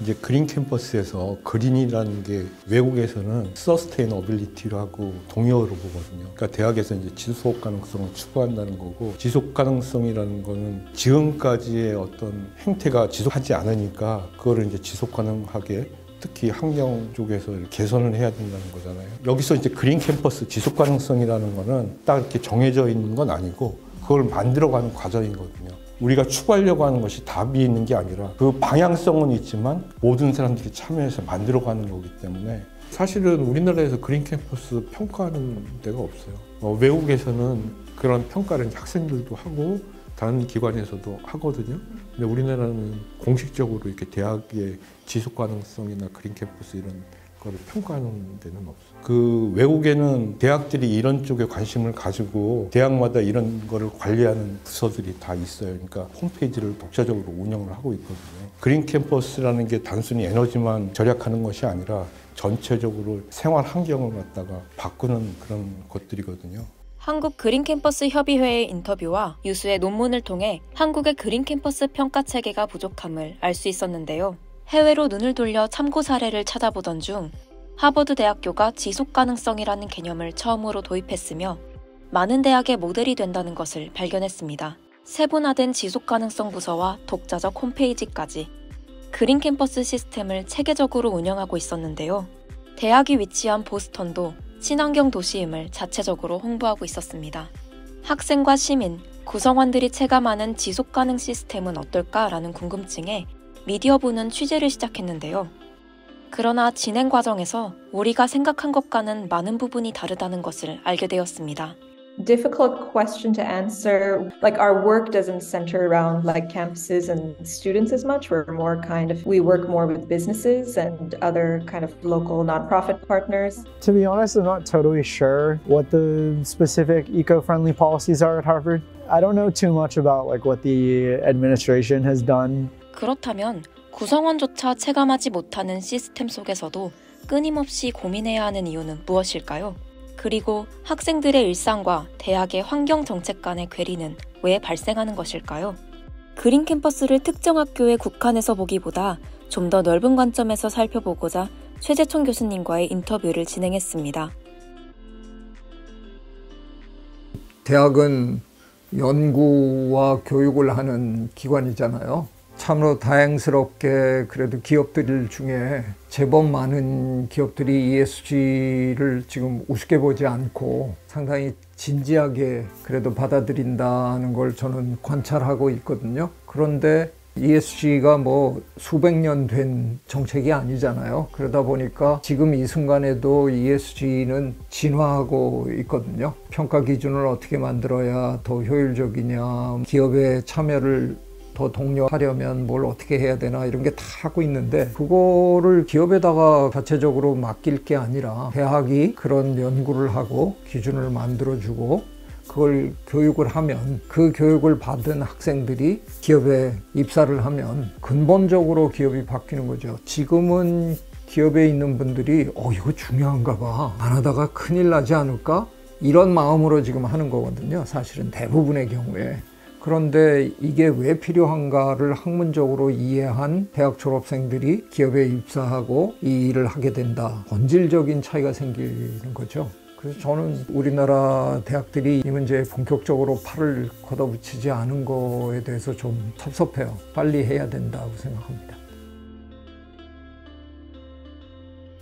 이제 그린 캠퍼스에서 그린이라는 게 외국에서는 서스테이너빌리티라고 동의어로 보거든요. 그러니까 대학에서 이제 지속 가능성을 추구한다는 거고, 지속 가능성이라는 거는 지금까지의 어떤 행태가 지속하지 않으니까 그거를 이제 지속 가능하게 특히 환경 쪽에서 개선을 해야 된다는 거잖아요. 여기서 이제 그린 캠퍼스 지속 가능성이라는 거는 딱 이렇게 정해져 있는 건 아니고 그걸 만들어가는 과정이거든요. 우리가 추구하려고 하는 것이 답이 있는 게 아니라 그 방향성은 있지만 모든 사람들이 참여해서 만들어가는 거기 때문에 사실은 우리나라에서 그린 캠퍼스 평가하는 데가 없어요. 외국에서는 그런 평가를 학생들도 하고 다른 기관에서도 하거든요. 근데 우리나라는 공식적으로 이렇게 대학의 지속 가능성이나 그린 캠퍼스 이런 거를 평가하는 데는 없어요. 그 외국에는 대학들이 이런 쪽에 관심을 가지고 대학마다 이런 거를 관리하는 부서들이 다 있어요. 그러니까 홈페이지를 독자적으로 운영을 하고 있거든요. 그린 캠퍼스라는 게 단순히 에너지만 절약하는 것이 아니라 전체적으로 생활 환경을 갖다가 바꾸는 그런 것들이거든요. 한국 그린 캠퍼스 협의회의 인터뷰와 유수의 논문을 통해 한국의 그린 캠퍼스 평가 체계가 부족함을 알 수 있었는데요. 해외로 눈을 돌려 참고 사례를 찾아보던 중 하버드 대학교가 지속 가능성이라는 개념을 처음으로 도입했으며 많은 대학의 모델이 된다는 것을 발견했습니다. 세분화된 지속 가능성 부서와 독자적 홈페이지까지 그린 캠퍼스 시스템을 체계적으로 운영하고 있었는데요. 대학이 위치한 보스턴도 친환경 도시임을 자체적으로 홍보하고 있었습니다. 학생과 시민, 구성원들이 체감하는 지속 가능 시스템은 어떨까라는 궁금증에 미디어부는 취재를 시작했는데요. 그러나 진행 과정에서 우리가 생각한 것과는 많은 부분이 다르다는 것을 알게 되었습니다. Difficult question to answer. Like our work doesn't center around like campuses and students as much. We work more with businesses and other kind of local nonprofit partners. To be honest, I'm not totally sure what the specific eco-friendly policies are at Harvard. I don't know too much about like what the administration has done. 그렇다면 구성원조차 체감하지 못하는 시스템 속에서도 끊임없이 고민해야 하는 이유는 무엇일까요? 그리고 학생들의 일상과 대학의 환경 정책 간의 괴리는 왜 발생하는 것일까요? 그린 캠퍼스를 특정 학교에 국한해서 보기보다 좀 더 넓은 관점에서 살펴보고자 최재천 교수님과의 인터뷰를 진행했습니다. 대학은 연구와 교육을 하는 기관이잖아요. 참으로 다행스럽게 그래도 기업들 중에 제법 많은 기업들이 ESG를 지금 우습게 보지 않고 상당히 진지하게 그래도 받아들인다는 걸 저는 관찰하고 있거든요. 그런데 ESG가 뭐 수백 년 된 정책이 아니잖아요. 그러다 보니까 지금 이 순간에도 ESG는 진화하고 있거든요. 평가 기준을 어떻게 만들어야 더 효율적이냐, 기업의 참여를 더 독려하려면 뭘 어떻게 해야 되나 이런 게 다 하고 있는데 그거를 기업에다가 자체적으로 맡길 게 아니라 대학이 그런 연구를 하고 기준을 만들어주고 그걸 교육을 하면 그 교육을 받은 학생들이 기업에 입사를 하면 근본적으로 기업이 바뀌는 거죠. 지금은 기업에 있는 분들이 이거 중요한가 봐. 안 하다가 큰일 나지 않을까? 이런 마음으로 지금 하는 거거든요. 사실은 대부분의 경우에. 그런데 이게 왜 필요한가를 학문적으로 이해한 대학 졸업생들이 기업에 입사하고 이 일을 하게 된다. 본질적인 차이가 생기는 거죠. 그래서 저는 우리나라 대학들이 이 문제에 본격적으로 팔을 걷어붙이지 않은 거에 대해서 좀 섭섭해요. 빨리 해야 된다고 생각합니다.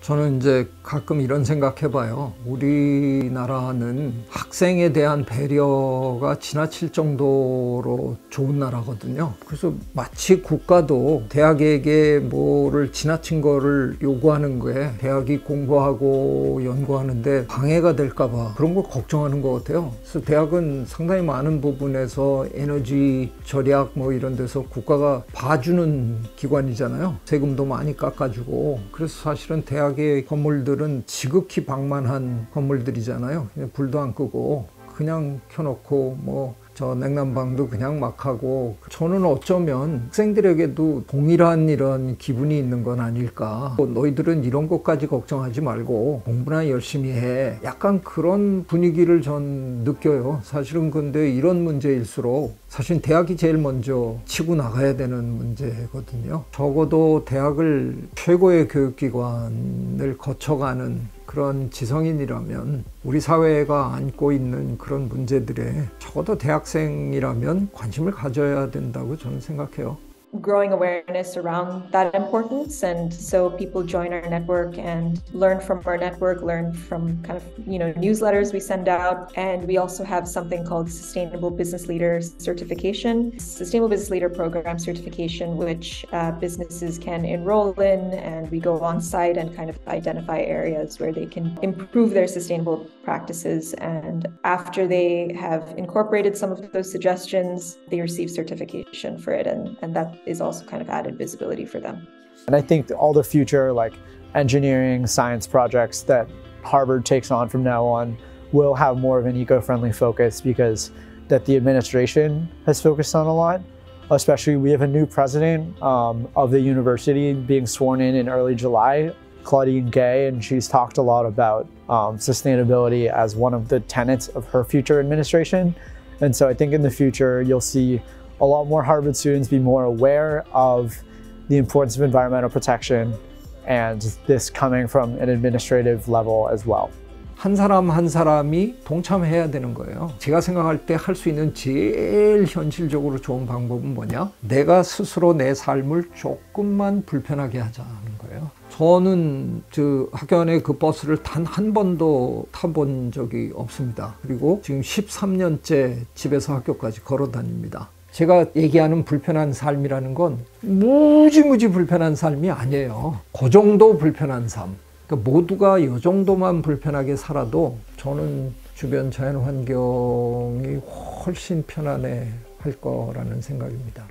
저는 이제 가끔 이런 생각해봐요. 우리나라는 학생에 대한 배려가 지나칠 정도로 좋은 나라거든요. 그래서 마치 국가도 대학에게 뭐를 지나친 거를 요구하는 거에 대학이 공부하고 연구하는데 방해가 될까봐 그런 걸 걱정하는 것 같아요. 그래서 대학은 상당히 많은 부분에서 에너지 절약 뭐 이런 데서 국가가 봐주는 기관이잖아요. 세금도 많이 깎아주고. 그래서 사실은 대학의 건물들은 지극히 방만한 건물들이잖아요. 그냥 불도 안 끄고. 그냥 켜놓고 뭐 저 냉난방도 그냥 막 하고, 저는 어쩌면 학생들에게도 동일한 이런 기분이 있는 건 아닐까. 너희들은 이런 것까지 걱정하지 말고 공부나 열심히 해. 약간 그런 분위기를 전 느껴요. 사실은 근데 이런 문제일수록 사실 대학이 제일 먼저 치고 나가야 되는 문제거든요. 적어도 대학을 최고의 교육기관을 거쳐가는 그런 지성인이라면 우리 사회가 안고 있는 그런 문제들에 적어도 대학생이라면 관심을 가져야 된다고 저는 생각해요. Growing awareness around that importance, and so people join our network and learn from our network, learn from kind of newsletters we send out. And we also have something called Sustainable Business Leader Certification, Sustainable Business Leader Program Certification, which businesses can enroll in, and we go on site and kind of identify areas where they can improve their sustainable practices. And after they have incorporated some of those suggestions, they receive certification for it, and that is also kind of added visibility for them. And I think all the future engineering, science projects that Harvard takes on from now on will have more of an eco-friendly focus, because that the administration has focused on a lot. Especially, we have a new president of the university being sworn in early July, Claudine Gay, and she's talked a lot about sustainability as one of the tenets of her future administration. And so I think in the future, you'll see a lot more Harvard students be more aware of the importance of environmental protection, and this coming from an administrative level as well. 한 사람 한 사람이 동참해야 되는 거예요. 제가 생각할 때 할 수 있는 제일 현실적으로 좋은 방법은 뭐냐? 내가 스스로 내 삶을 조금만 불편하게 하자는 거예요. 저는 학교 안에 그 버스를 단 한 번도 타본 적이 없습니다. 그리고 지금 13년째 집에서 학교까지 걸어 다닙니다. 제가 얘기하는 불편한 삶이라는 건 무지무지 불편한 삶이 아니에요. 그 정도 불편한 삶. 그러니까 모두가 이 정도만 불편하게 살아도 저는 주변 자연 환경이 훨씬 편안해 할 거라는 생각입니다.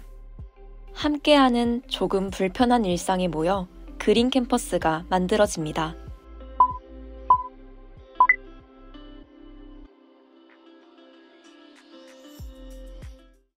함께하는 조금 불편한 일상이 모여 그린 캠퍼스가 만들어집니다.